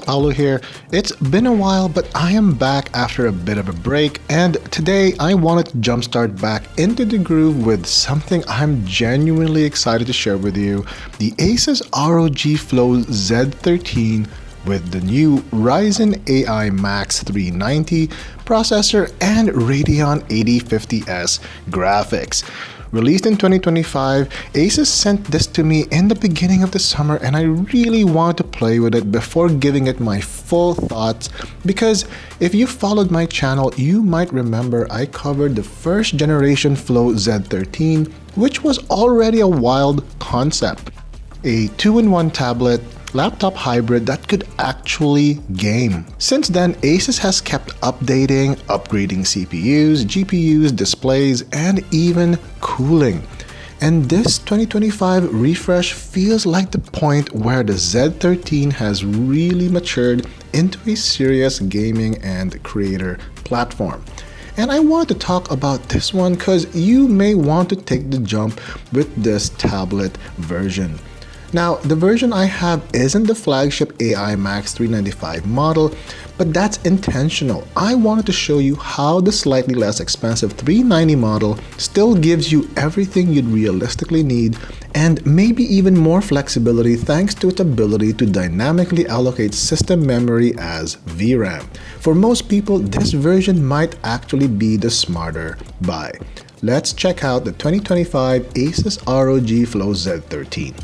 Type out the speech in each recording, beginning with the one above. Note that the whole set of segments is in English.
Paulo here. It's been a while, but I am back after a bit of a break, and today I wanted to jumpstart back into the groove with something I'm genuinely excited to share with you, the ASUS ROG Flow Z13 with the new Ryzen AI Max 390 processor and Radeon 8050S graphics. Released in 2025, ASUS sent this to me in the beginning of the summer, and I really wanted to play with it before giving it my full thoughts, because if you followed my channel, you might remember I covered the first generation Flow Z13, which was already a wild concept. A 2-in-1 tablet laptop hybrid that could actually game. Since then, ASUS has kept updating, upgrading CPUs, GPUs, displays, and even cooling. And this 2025 refresh feels like the point where the Z13 has really matured into a serious gaming and creator platform. And I wanted to talk about this one because you may want to take the jump with this tablet version. Now, the version I have isn't the flagship AI Max 395 model, but that's intentional. I wanted to show you how the slightly less expensive 390 model still gives you everything you'd realistically need, and maybe even more flexibility thanks to its ability to dynamically allocate system memory as VRAM. For most people, this version might actually be the smarter buy. Let's check out the 2025 ASUS ROG Flow Z13.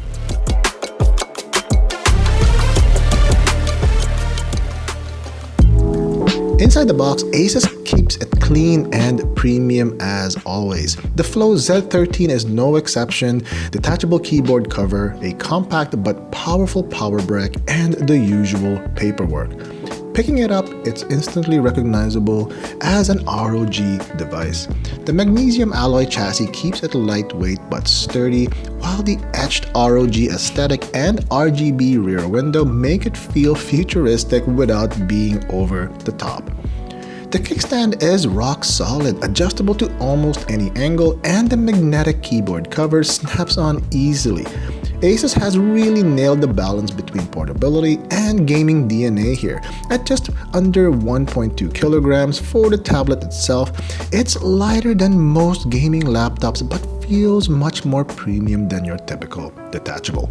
Inside the box, ASUS keeps it clean and premium as always. The Flow Z13 is no exception. Detachable keyboard cover, a compact but powerful power brick, and the usual paperwork. Picking it up, it's instantly recognizable as an ROG device. The magnesium alloy chassis keeps it lightweight but sturdy, while the etched ROG aesthetic and RGB rear window make it feel futuristic without being over the top. The kickstand is rock solid, adjustable to almost any angle, and the magnetic keyboard cover snaps on easily. ASUS has really nailed the balance between portability and gaming DNA here. At just under 1.2 kilograms for the tablet itself, it's lighter than most gaming laptops but feels much more premium than your typical detachable.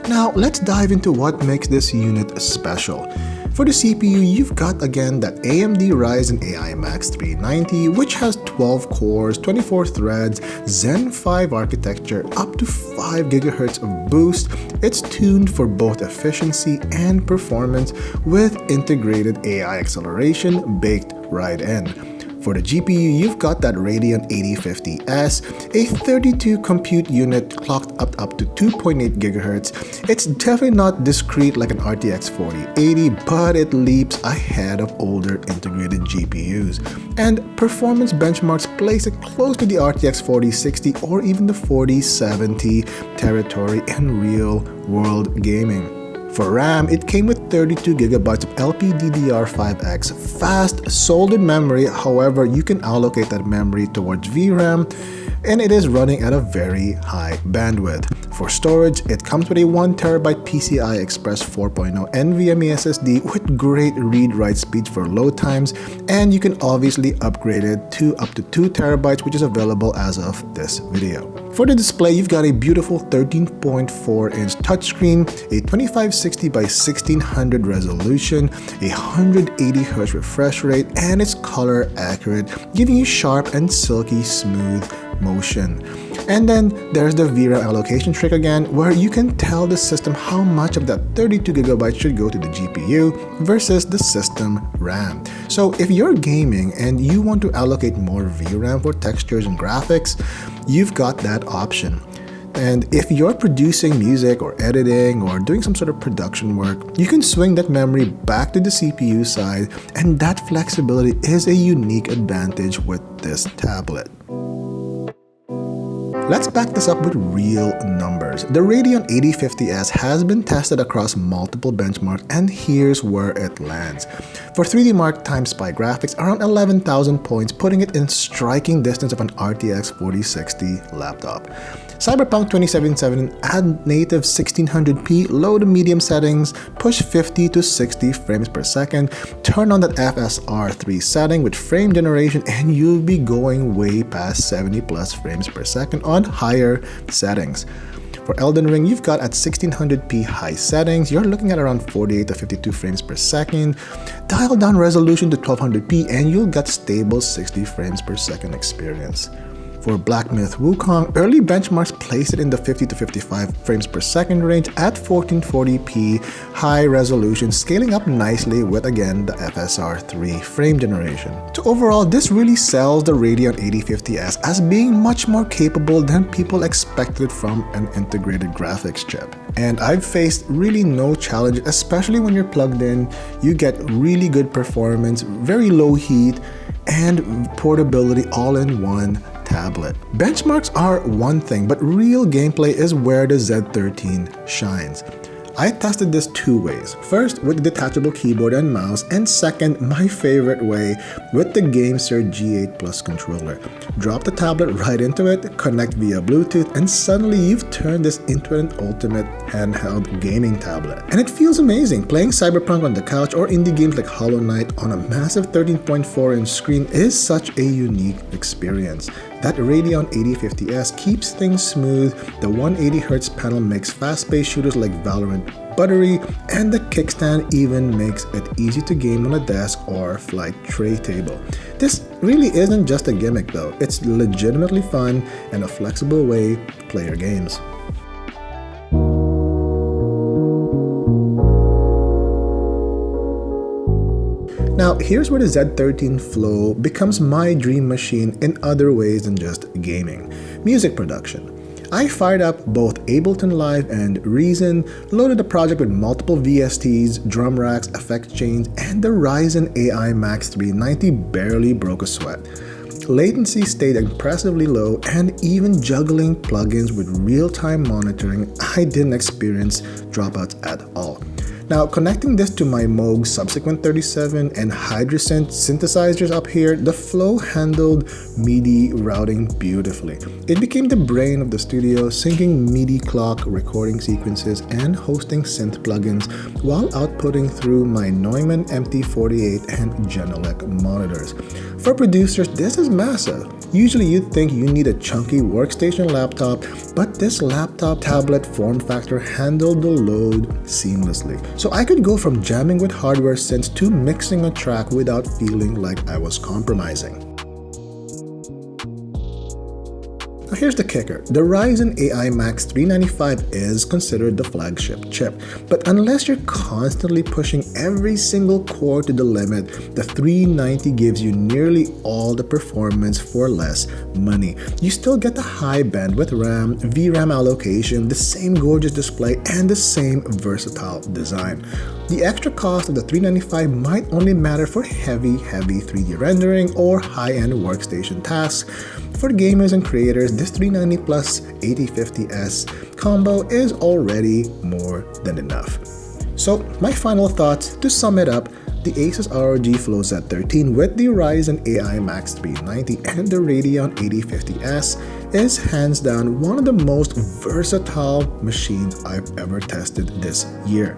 Now let's dive into what makes this unit special. For the CPU, you've got again that AMD Ryzen AI Max 390, which has 12 cores, 24 threads, Zen 5 architecture, up to 5 GHz of boost. It's tuned for both efficiency and performance with integrated AI acceleration baked right in. For the GPU, you've got that Radeon 8050S, a 32 compute unit clocked up to 2.8 GHz. It's definitely not discrete like an RTX 4080, but it leaps ahead of older integrated GPUs. And performance benchmarks place it close to the RTX 4060 or even the 4070 territory in real-world gaming. For RAM, it came with 32GB of LPDDR5X fast soldered memory. However, you can allocate that memory towards VRAM, and it is running at a very high bandwidth. For storage, it comes with a 1TB PCI Express 4.0 NVMe SSD with great read-write speeds for load times, and you can obviously upgrade it to up to 2TB, which is available as of this video. For the display, you've got a beautiful 13.4-inch touchscreen, a 2560 by 1600 resolution, a 180Hz refresh rate, and it's color accurate, giving you sharp and silky smooth motion. And then there's the VRAM allocation trick again, where you can tell the system how much of that 32GB should go to the GPU versus the system RAM. So if you're gaming and you want to allocate more VRAM for textures and graphics, you've got that option. And if you're producing music or editing or doing some sort of production work, you can swing that memory back to the CPU side, and that flexibility is a unique advantage with this tablet. Let's back this up with real numbers. The Radeon 8050S has been tested across multiple benchmarks, and here's where it lands. For 3D Mark x SPI graphics, around 11,000 points, putting it in striking distance of an RTX 4060 laptop. Cyberpunk 2077, add native 1600p low to medium settings, push 50 to 60 frames per second, turn on that FSR 3 setting with frame generation, and you'll be going way past 70 plus frames per second on higher settings. For Elden Ring, you've got at 1600p high settings, you're looking at around 48 to 52 frames per second. Dial down resolution to 1200p and you'll get stable 60 frames per second experience. For Black Myth Wukong, early benchmarks place it in the 50 to 55 frames per second range at 1440p high resolution, scaling up nicely with again the FSR 3 frame generation. So overall, this really sells the Radeon 8050S as being much more capable than people expected from an integrated graphics chip. And I've faced really no challenge, especially when you're plugged in. You get really good performance, very low heat, and portability all in one tablet. Benchmarks are one thing, but real gameplay is where the Z13 shines. I tested this two ways. First, with the detachable keyboard and mouse, and second, my favorite way, with the Gamesir G8 Plus controller. Drop the tablet right into it, connect via Bluetooth, and suddenly you've turned this into an ultimate handheld gaming tablet. And it feels amazing. Playing Cyberpunk on the couch or indie games like Hollow Knight on a massive 13.4-inch screen is such a unique experience. That Radeon 8050S keeps things smooth, the 180Hz panel makes fast-paced shooters like Valorant buttery, and the kickstand even makes it easy to game on a desk or flight tray table. This really isn't just a gimmick though, it's legitimately fun and a flexible way to play your games. Now, here's where the Z13 Flow becomes my dream machine in other ways than just gaming. Music production. I fired up both Ableton Live and Reason, loaded the project with multiple VSTs, drum racks, effect chains, and the Ryzen AI Max 390 barely broke a sweat. Latency stayed impressively low, and even juggling plugins with real-time monitoring, I didn't experience dropouts at all. Now, connecting this to my Moog Subsequent 37 and Hydrasynth synthesizers up here, the Flow handled MIDI routing beautifully. It became the brain of the studio, syncing MIDI clock recording sequences and hosting synth plugins while outputting through my Neumann MT48 and Genelec monitors. For producers, this is massive. Usually you'd think you need a chunky workstation laptop, but this laptop tablet form factor handled the load seamlessly. So I could go from jamming with hardware synths to mixing a track without feeling like I was compromising. Now here's the kicker. The Ryzen AI Max 395 is considered the flagship chip, but unless you're constantly pushing every single core to the limit, the 390 gives you nearly all the performance for less money. You still get the high bandwidth RAM, VRAM allocation, the same gorgeous display, and the same versatile design. The extra cost of the 395 might only matter for heavy 3D rendering or high-end workstation tasks. For gamers and creators, this 390 plus 8050S combo is already more than enough. So my final thoughts, to sum it up, the ASUS ROG Flow Z13 with the Ryzen AI Max 390 and the Radeon 8050S is hands down one of the most versatile machines I've ever tested this year.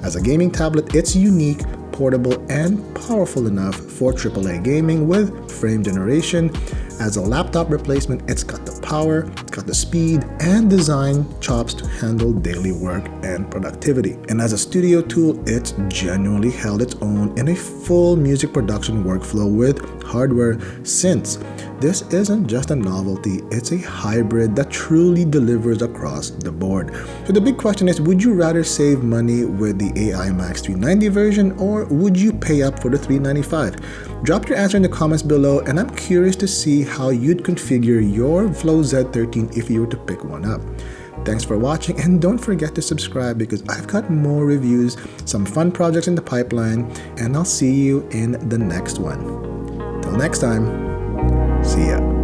As a gaming tablet, it's unique, portable, and powerful enough for AAA gaming with frame generation. As a laptop replacement, it's got the power, it's got the speed, and design chops to handle daily work and productivity. And as a studio tool, it's genuinely held its own in a full music production workflow with hardware synths. This isn't just a novelty, it's a hybrid that truly delivers across the board. So the big question is, would you rather save money with the AI Max 390 version, or would you pay up for the 395? Drop your answer in the comments below, and I'm curious to see how you'd configure your Flow Z13 if you were to pick one up. Thanks for watching, and don't forget to subscribe because I've got more reviews, some fun projects in the pipeline, and I'll see you in the next one. Till next time, see ya.